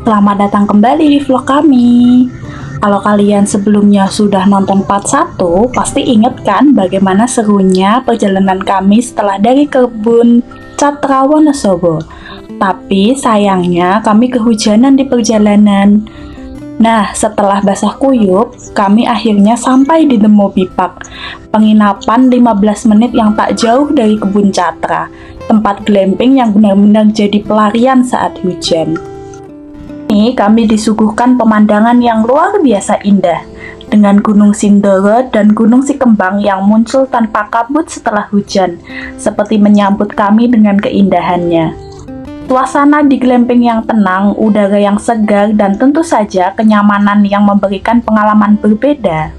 Selamat datang kembali di vlog kami. Kalau kalian sebelumnya sudah nonton part 1, pasti inget kan bagaimana serunya perjalanan kami setelah dari kebun Catra Wonosobo. Tapi sayangnya kami kehujanan di perjalanan. Nah, setelah basah kuyup, kami akhirnya sampai di The Moby Park, penginapan 15 menit yang tak jauh dari kebun Catra, tempat glamping yang benar-benar jadi pelarian saat hujan. Ini kami disuguhkan pemandangan yang luar biasa indah, dengan Gunung Sindoro dan Gunung Sikembang yang muncul tanpa kabut setelah hujan, seperti menyambut kami dengan keindahannya. Suasana di glamping yang tenang, udara yang segar, dan tentu saja kenyamanan yang memberikan pengalaman berbeda.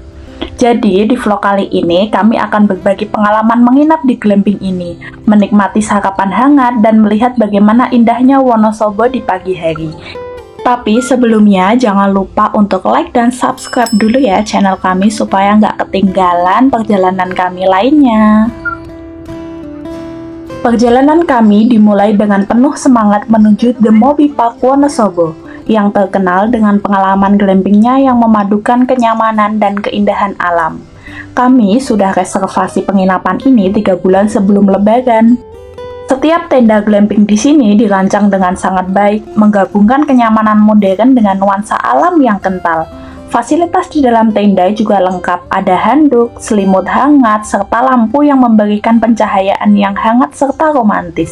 Jadi, di vlog kali ini kami akan berbagi pengalaman menginap di glamping ini, menikmati sarapan hangat, dan melihat bagaimana indahnya Wonosobo di pagi hari. Tapi sebelumnya jangan lupa untuk like dan subscribe dulu ya channel kami supaya nggak ketinggalan perjalanan kami lainnya. Perjalanan kami dimulai dengan penuh semangat menuju The Moby Park Wonosobo yang terkenal dengan pengalaman glampingnya yang memadukan kenyamanan dan keindahan alam. Kami sudah reservasi penginapan ini 3 bulan sebelum Lebaran. Setiap tenda glamping di sini dirancang dengan sangat baik, menggabungkan kenyamanan modern dengan nuansa alam yang kental. Fasilitas di dalam tenda juga lengkap, ada handuk, selimut hangat, serta lampu yang memberikan pencahayaan yang hangat serta romantis.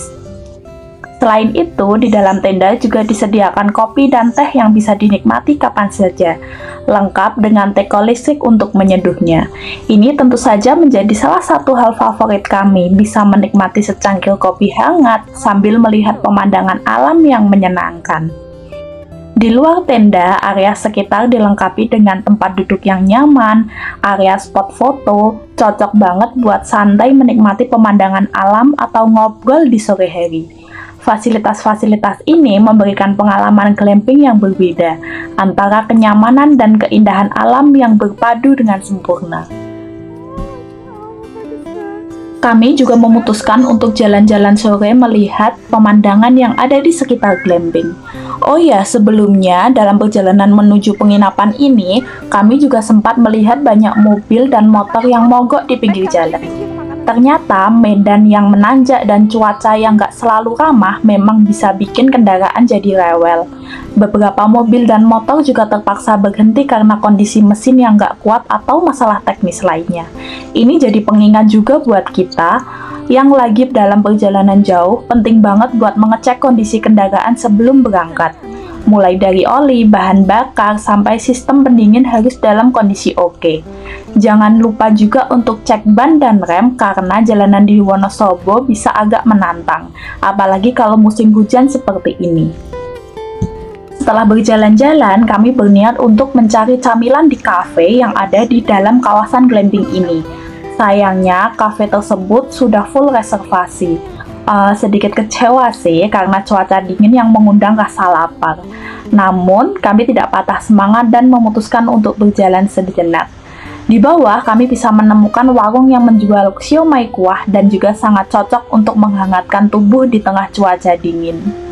Selain itu, di dalam tenda juga disediakan kopi dan teh yang bisa dinikmati kapan saja, lengkap dengan teko listrik untuk menyeduhnya. Ini tentu saja menjadi salah satu hal favorit kami, bisa menikmati secangkir kopi hangat sambil melihat pemandangan alam yang menyenangkan. Di luar tenda, area sekitar dilengkapi dengan tempat duduk yang nyaman, area spot foto, cocok banget buat santai menikmati pemandangan alam atau ngobrol di sore hari. Fasilitas-fasilitas ini memberikan pengalaman glamping yang berbeda, antara kenyamanan dan keindahan alam yang berpadu dengan sempurna. Kami juga memutuskan untuk jalan-jalan sore melihat pemandangan yang ada di sekitar glamping. Oh ya, sebelumnya dalam perjalanan menuju penginapan ini, kami juga sempat melihat banyak mobil dan motor yang mogok di pinggir jalan. Ternyata medan yang menanjak dan cuaca yang gak selalu ramah memang bisa bikin kendaraan jadi rewel. Beberapa mobil dan motor juga terpaksa berhenti karena kondisi mesin yang gak kuat atau masalah teknis lainnya. Ini jadi pengingat juga buat kita yang lagi dalam perjalanan jauh, penting banget buat mengecek kondisi kendaraan sebelum berangkat. Mulai dari oli, bahan bakar, sampai sistem pendingin harus dalam kondisi oke. Jangan lupa juga untuk cek ban dan rem karena jalanan di Wonosobo bisa agak menantang, apalagi kalau musim hujan seperti ini. Setelah berjalan-jalan, kami berniat untuk mencari camilan di kafe yang ada di dalam kawasan glamping ini. Sayangnya, kafe tersebut sudah full reservasi. Sedikit kecewa sih karena cuaca dingin yang mengundang rasa lapar. Namun, kami tidak patah semangat dan memutuskan untuk berjalan sejenak. Di bawah, kami bisa menemukan warung yang menjual siomay kuah dan juga sangat cocok untuk menghangatkan tubuh di tengah cuaca dingin.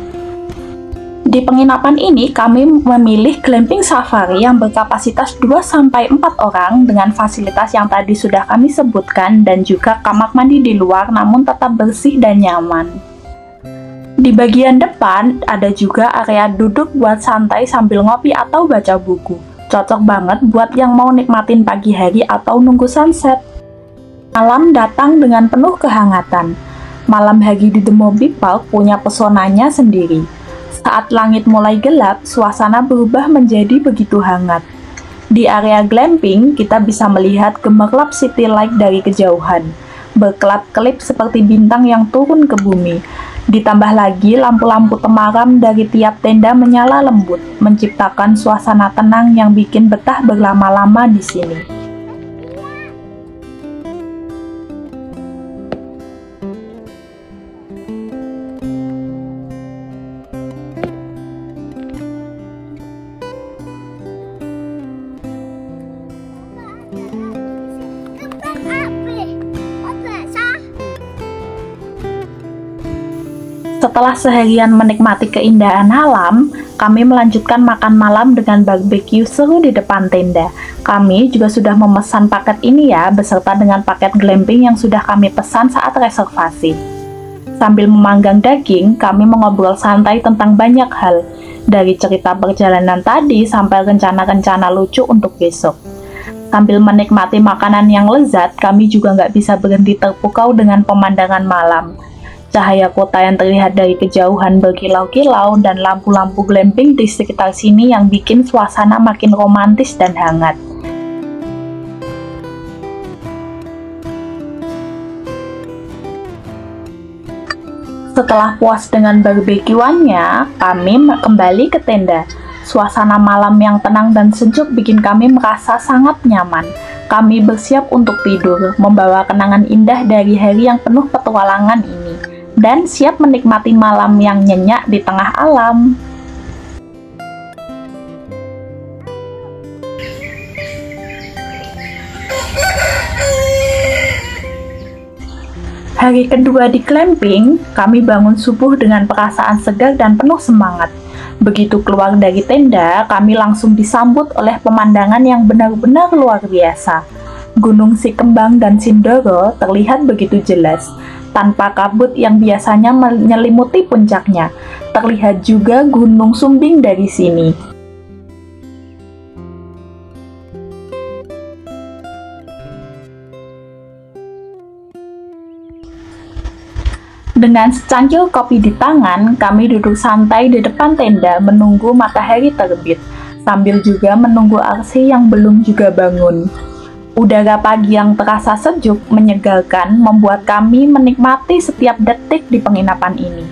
Di penginapan ini, kami memilih glamping safari yang berkapasitas 2-4 orang dengan fasilitas yang tadi sudah kami sebutkan dan juga kamar mandi di luar namun tetap bersih dan nyaman. Di bagian depan, ada juga area duduk buat santai sambil ngopi atau baca buku. Cocok banget buat yang mau nikmatin pagi hari atau nunggu sunset. Malam datang dengan penuh kehangatan. Malam hari di The Moby Park punya pesonanya sendiri. Saat langit mulai gelap, suasana berubah menjadi begitu hangat. Di area glamping, kita bisa melihat gemerlap city light dari kejauhan, berkelap-kelip seperti bintang yang turun ke bumi. Ditambah lagi lampu-lampu temaram dari tiap tenda menyala lembut, menciptakan suasana tenang yang bikin betah berlama-lama di sini. Setelah seharian menikmati keindahan alam, kami melanjutkan makan malam dengan barbeque seru di depan tenda. Kami juga sudah memesan paket ini ya, beserta dengan paket glamping yang sudah kami pesan saat reservasi. Sambil memanggang daging, kami mengobrol santai tentang banyak hal, dari cerita perjalanan tadi sampai rencana-rencana lucu untuk besok. Sambil menikmati makanan yang lezat, kami juga nggak bisa berhenti terpukau dengan pemandangan malam. Cahaya kota yang terlihat dari kejauhan berkilau-kilau dan lampu-lampu glamping di sekitar sini yang bikin suasana makin romantis dan hangat. Setelah puas dengan barbekyuannya, kami kembali ke tenda. Suasana malam yang tenang dan sejuk bikin kami merasa sangat nyaman. Kami bersiap untuk tidur, membawa kenangan indah dari hari yang penuh petualangan ini, dan siap menikmati malam yang nyenyak di tengah alam. Hari kedua di glamping, kami bangun subuh dengan perasaan segar dan penuh semangat. Begitu keluar dari tenda, kami langsung disambut oleh pemandangan yang benar-benar luar biasa. Gunung Sikembang dan Sindoro terlihat begitu jelas, tanpa kabut yang biasanya menyelimuti puncaknya. Terlihat juga Gunung Sumbing dari sini. Dengan secangkir kopi di tangan, kami duduk santai di depan tenda menunggu matahari terbit, sambil juga menunggu Arsy yang belum juga bangun. Udara pagi yang terasa sejuk, menyegarkan, membuat kami menikmati setiap detik di penginapan ini.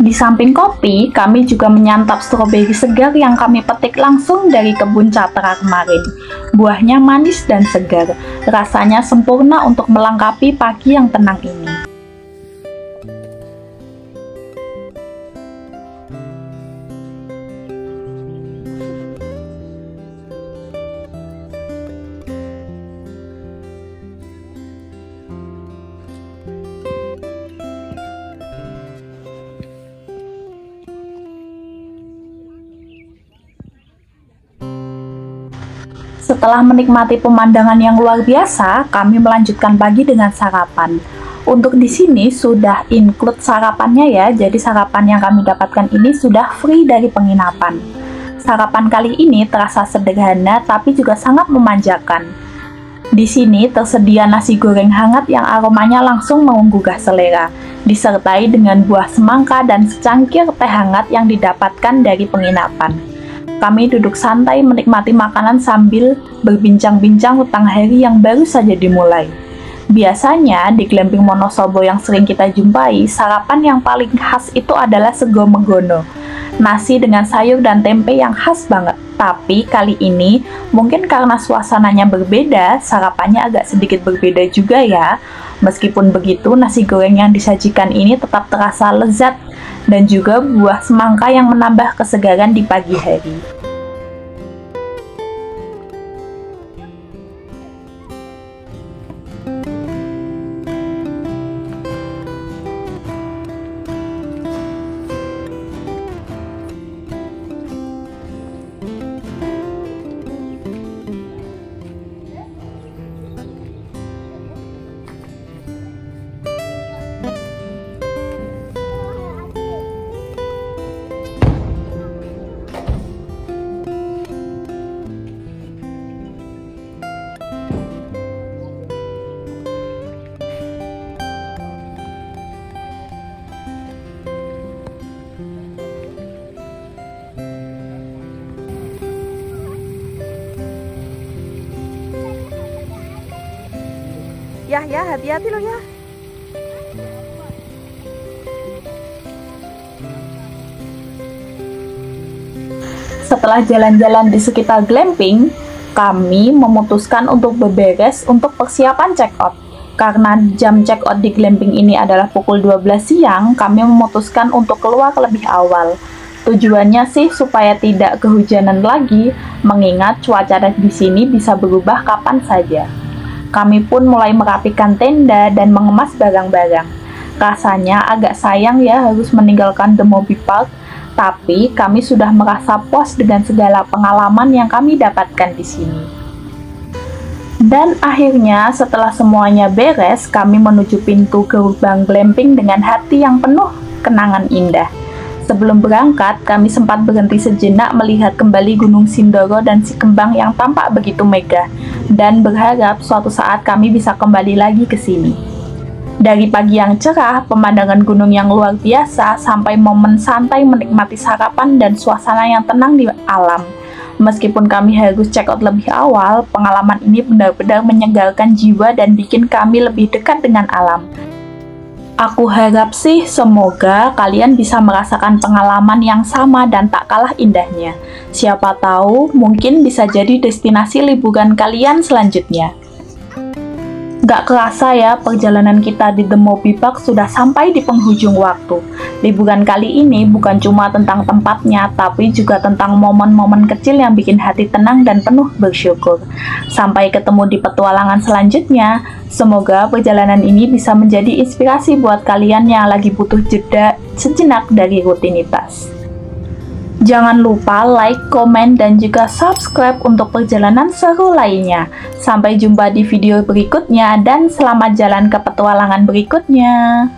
Di samping kopi, kami juga menyantap stroberi segar yang kami petik langsung dari kebun Catra kemarin. Buahnya manis dan segar, rasanya sempurna untuk melengkapi pagi yang tenang ini. Setelah menikmati pemandangan yang luar biasa, kami melanjutkan pagi dengan sarapan. Untuk di sini sudah include sarapannya ya, jadi sarapan yang kami dapatkan ini sudah free dari penginapan. Sarapan kali ini terasa sederhana tapi juga sangat memanjakan. Di sini tersedia nasi goreng hangat yang aromanya langsung menggugah selera, disertai dengan buah semangka dan secangkir teh hangat yang didapatkan dari penginapan. Kami duduk santai menikmati makanan sambil berbincang-bincang tentang hari yang baru saja dimulai. Biasanya di glamping Wonosobo yang sering kita jumpai, sarapan yang paling khas itu adalah sego megono. Nasi dengan sayur dan tempe yang khas banget. Tapi kali ini, mungkin karena suasananya berbeda, sarapannya agak sedikit berbeda juga ya. Meskipun begitu, nasi goreng yang disajikan ini tetap terasa lezat dan juga buah semangka yang menambah kesegaran di pagi hari. Ya, hati-hati loh ya. Setelah jalan-jalan di sekitar glamping, kami memutuskan untuk berberes untuk persiapan check-out. Karena jam check-out di glamping ini adalah pukul 12 siang, kami memutuskan untuk keluar lebih awal. Tujuannya sih supaya tidak kehujanan lagi, mengingat cuaca di sini bisa berubah kapan saja. Kami pun mulai merapikan tenda dan mengemas barang-barang. Rasanya agak sayang ya harus meninggalkan The Moby Park, tapi kami sudah merasa puas dengan segala pengalaman yang kami dapatkan di sini. Dan akhirnya setelah semuanya beres, kami menuju pintu gerbang glamping dengan hati yang penuh kenangan indah. Sebelum berangkat, kami sempat berhenti sejenak melihat kembali Gunung Sindoro dan si kembang yang tampak begitu megah, dan berharap suatu saat kami bisa kembali lagi ke sini. Dari pagi yang cerah, pemandangan gunung yang luar biasa, sampai momen santai menikmati sarapan dan suasana yang tenang di alam. Meskipun kami harus check out lebih awal, pengalaman ini benar-benar menyegarkan jiwa dan bikin kami lebih dekat dengan alam. Aku harap sih semoga kalian bisa merasakan pengalaman yang sama dan tak kalah indahnya. Siapa tahu mungkin bisa jadi destinasi liburan kalian selanjutnya. Gak kerasa ya, perjalanan kita di The Moby Park sudah sampai di penghujung waktu. Liburan kali ini bukan cuma tentang tempatnya, tapi juga tentang momen-momen kecil yang bikin hati tenang dan penuh bersyukur. Sampai ketemu di petualangan selanjutnya. Semoga perjalanan ini bisa menjadi inspirasi buat kalian yang lagi butuh jeda sejenak dari rutinitas. Jangan lupa like, komen, dan juga subscribe untuk perjalanan seru lainnya. Sampai jumpa di video berikutnya dan selamat jalan ke petualangan berikutnya.